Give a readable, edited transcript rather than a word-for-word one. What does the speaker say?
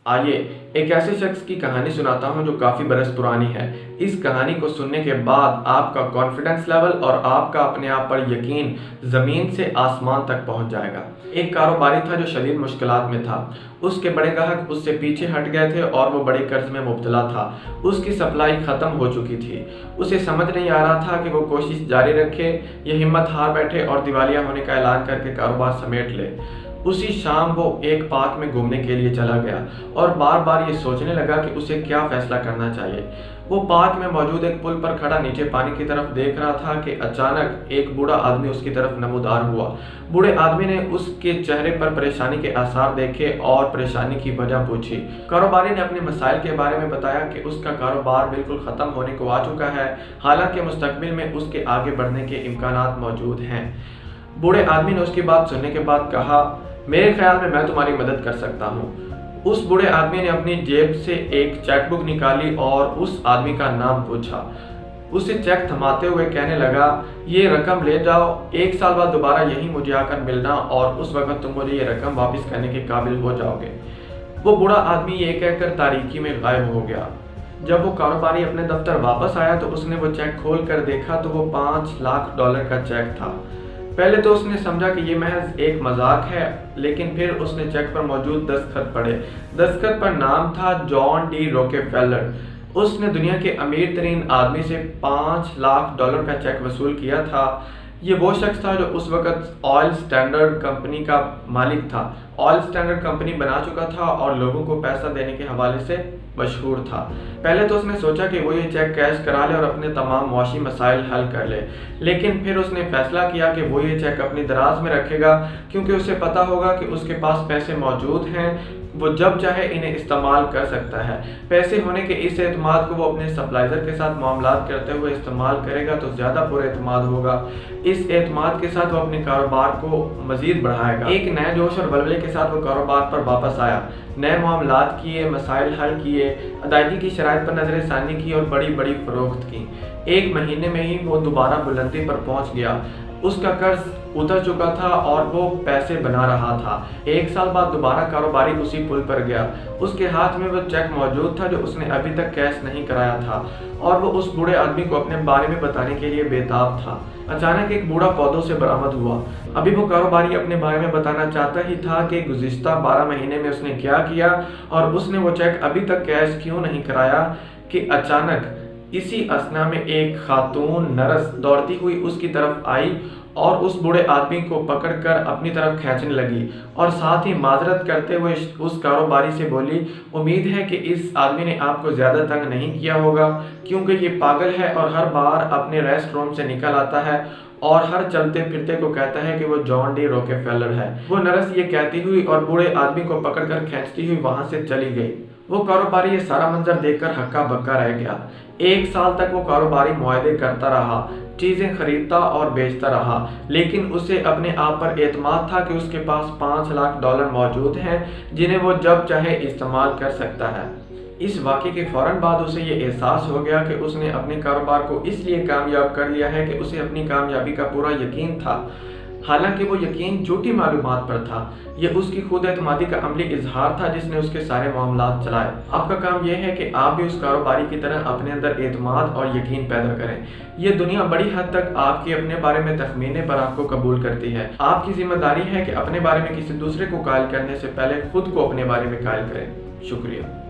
آئیے ایک ایسے شخص کی کہانی سناتا ہوں جو کافی برس پرانی ہے۔ اس کہانی کو سننے کے بعد آپ کا کانفیڈنس لیول اور آپ کا اپنے آپ پر یقین زمین سے آسمان تک پہنچ جائے گا۔ ایک کاروباری تھا جو شدید مشکلات میں تھا۔ اس کے بڑے گاہک اس سے پیچھے ہٹ گئے تھے اور وہ بڑے قرض میں مبتلا تھا۔ اس کی سپلائی ختم ہو چکی تھی۔ اسے سمجھ نہیں آ رہا تھا کہ وہ کوشش جاری رکھے یا ہمت ہار بیٹھے اور دیوالیہ ہونے کا اعلان کر کے کاروبار سمیٹ لے۔ اسی شام وہ ایک پارک میں گھومنے کے لیے چلا گیا اور بار بار یہ سوچنے لگا کہ اسے کیا فیصلہ کرنا چاہیے۔ وہ پارک میں موجود ایک پل پر کھڑا نیچے پانی کی طرف دیکھ رہا تھا کہ اچانک ایک بوڑھا آدمی اس کی طرف نمودار ہوا۔ بوڑھے آدمی نے اس کے چہرے پر پریشانی کے آثار دیکھے اور پریشانی کی وجہ پوچھی۔ کاروباری نے اپنے مسائل کے بارے میں بتایا کہ اس کا کاروبار بالکل ختم ہونے کو آ چکا ہے، حالانکہ مستقبل میں اس کے آگے بڑھنے کے امکانات موجود ہیں۔ بوڑھے آدمی نے اس کی بات سننے کے بعد کہا، میرے خیال میں تمہاری مدد کر سکتا ہوں۔ اس بوڑھے آدمی نے اپنی جیب سے ایک چیک بک نکالی اور اس آدمی کا نام پوچھا۔ اسے چیک تھماتے ہوئے کہنے لگا، یہ رقم لے جاؤ، 1 سال بعد دوبارہ یہیں مجھے آ کر ملنا اور اس وقت تم مجھے یہ رقم واپس کرنے کے قابل ہو جاؤ گے۔ وہ بوڑھا آدمی یہ کہہ کر تاریکی میں غائب ہو گیا۔ جب وہ کاروباری اپنے دفتر واپس آیا تو اس نے وہ چیک کھول کر دیکھا تو وہ $5 لاکھ کا چیک تھا۔ پہلے تو اس نے سمجھا کہ یہ محض ایک مذاق ہے، لیکن پھر اس نے چیک پر موجود دستخط پڑھے۔ دستخط پر نام تھا جان ڈی روکفیلر۔ اس نے دنیا کے امیر ترین آدمی سے $5 لاکھ کا چیک وصول کیا تھا۔ یہ وہ شخص تھا جو اس وقت آئل سٹینڈرڈ کمپنی کا مالک تھا۔ آئل سٹینڈرڈ کمپنی بنا چکا تھا اور لوگوں کو پیسہ دینے کے حوالے سے مشہور تھا۔ پہلے تو اس نے سوچا کہ وہ یہ چیک کیش کرا لے اور اپنے تمام معاشی مسائل حل کر لے، لیکن پھر اس نے فیصلہ کیا کہ وہ یہ چیک اپنی دراز میں رکھے گا، کیونکہ اسے پتا ہوگا کہ اس کے پاس پیسے موجود ہیں، وہ جب چاہے انہیں استعمال کر سکتا ہے۔ پیسے ہونے کے اس اعتماد کو وہ اپنے سپلائر کے ساتھ معاملات کرتے ہوئے استعمال کرے گا تو زیادہ پر اعتماد ہوگا۔ اس اعتماد کے ساتھ وہ اپنے کاروبار کو مزید بڑھائے گا۔ ایک نئے جوش اور ولولے کے ساتھ وہ کاروبار پر واپس آیا، نئے معاملات کیے، مسائل حل کیے، ادائیگی کی شرائط پر نظر ثانی کی اور بڑی فروخت کی۔ 1 مہینے میں ہی وہ دوبارہ بلندی پر پہنچ گیا۔ اس کا قرض اتر چکا تھا اور وہ پیسے بنا رہا تھا۔ 1 سال بعد دوبارہ کاروباری اسی پل پر گیا۔ اس کے ہاتھ میں وہ چیک موجود تھا جو اس نے ابھی تک کیش نہیں کرایا تھا اور وہ اس بوڑھے آدمی کو اپنے بارے میں بتانے کے لیے بےتاب تھا۔ اچانک ایک بوڑھا پودوں سے برآمد ہوا۔ ابھی وہ کاروباری اپنے بارے میں بتانا چاہتا ہی تھا کہ گزشتہ 12 مہینے میں اس نے کیا کیا اور اس نے وہ چیک ابھی تک کیش کیوں نہیں کرایا کہ اچانک اسی اثنا میں ایک خاتون نرس دوڑتی ہوئی اس کی طرف آئی اور اس بوڑھے آدمی کو پکڑ کر اپنی طرف کھینچنے لگی اور ساتھ ہی معذرت کرتے ہوئے اس کاروباری سے بولی، امید ہے کہ اس آدمی نے آپ کو زیادہ تنگ نہیں کیا ہوگا، کیونکہ یہ پاگل ہے اور ہر بار اپنے ریسٹ روم سے نکل آتا ہے اور ہر چلتے پھرتے کو کہتا ہے کہ وہ جان ڈی روکفیلر ہے۔ وہ نرس یہ کہتی ہوئی اور بوڑھے آدمی کو پکڑ کر کھینچتی ہوئی وہاں سے چلی گئی۔ وہ کاروباری یہ سارا منظر دیکھ کر ہکا بکا رہ گیا۔ 1 سال تک وہ کاروباری معاہدے کرتا رہا، چیزیں خریدتا اور بیچتا رہا، لیکن اسے اپنے آپ پر اعتماد تھا کہ اس کے پاس $5 لاکھ موجود ہیں جنہیں وہ جب چاہے استعمال کر سکتا ہے۔ اس واقعے کے فوراً بعد اسے یہ احساس ہو گیا کہ اس نے اپنے کاروبار کو اس لیے کامیاب کر لیا ہے کہ اسے اپنی کامیابی کا پورا یقین تھا، حالانکہ وہ یقین جھوٹی معلومات پر تھا۔ یہ اس کی خود اعتمادی کا عملی اظہار تھا جس نے اس کے سارے معاملات چلائے۔ آپ کا کام یہ ہے کہ آپ بھی اس کاروباری کی طرح اپنے اندر اعتماد اور یقین پیدا کریں۔ یہ دنیا بڑی حد تک آپ کے اپنے بارے میں تخمینے پر آپ کو قبول کرتی ہے۔ آپ کی ذمہ داری ہے کہ اپنے بارے میں کسی دوسرے کو قائل کرنے سے پہلے خود کو اپنے بارے میں قائل کریں۔ شکریہ۔